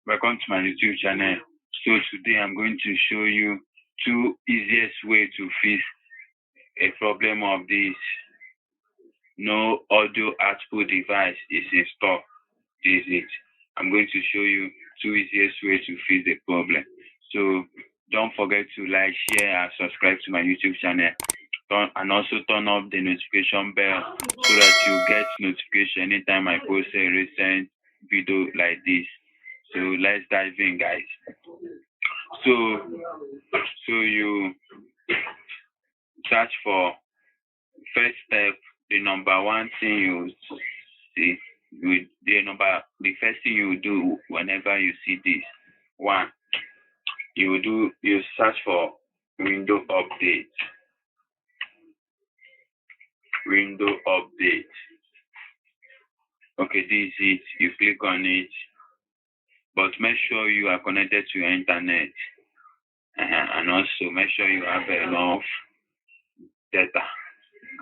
Welcome to my YouTube channel. So today I'm going to show you two easiest way to fix a problem of this. No audio output device is installed. This is it. I'm going to show you two easiest way to fix the problem. So don't forget to like, share, and subscribe to my YouTube channel. And also turn off the notification bell so that you get notification anytime I post a recent video like this. So let's dive in, guys. So you search for first step. The number one thing you see, the first thing you do whenever you see this one, you search for window update. Window update. Okay, this is it. You click on it, but make sure you are connected to your internet, and also make sure you have enough data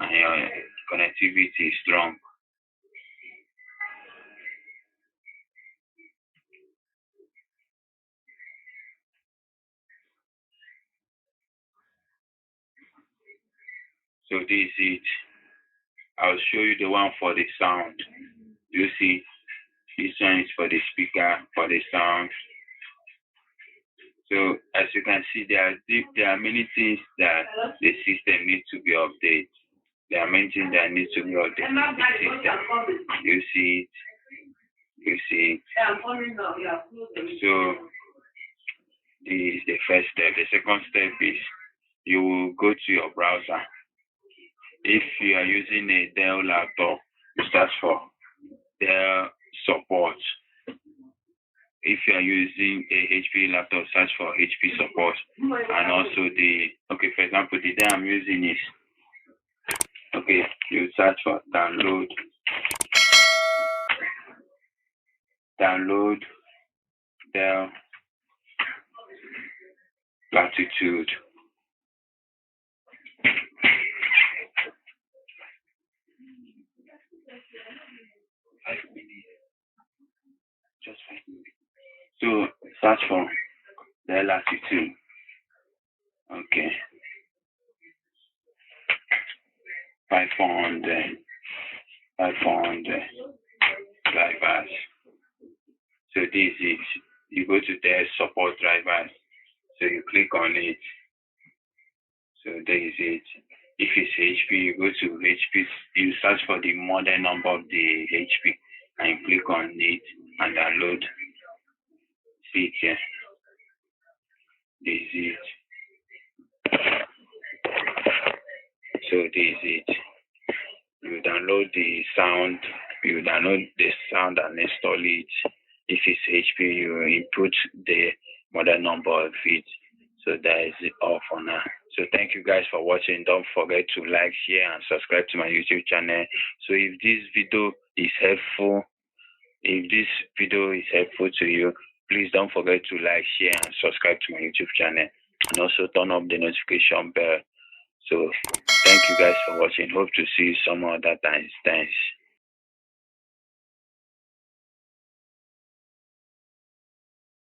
and your connectivity is strong. So this is it. I'll show you the one for the sound. You see, this one is for the speaker, for the sound. So as you can see, there are many things that the system needs to be updated. There are many things that need to be updated in the system. You see it. You see it. So this is the first step. The second step is you will go to your browser. If you are using a Dell laptop, you search for Dell support. If you are using a HP laptop, search for HP support. And also for example, the day I'm using is, you search for download Dell Latitude. Just 5 minutes. So search for Dell Latitude. Okay. 500 drivers. So this is it. You go to Dell support drivers. So you click on it. So there is it. If it's HP, you go to HP. You search for the model number of the HP and you click on it and download. See it here. This is it. So this is it. You download the sound. You download the sound and install it. If it's HP, you input the model number of it. So that is it all for now. So thank you guys for watching. Don't forget to like, share, and subscribe to my YouTube channel. So if this video is helpful, to you, please don't forget to like, share, and subscribe to my YouTube channel. And also turn up the notification bell. So thank you guys for watching. Hope to see you some other times. Thanks.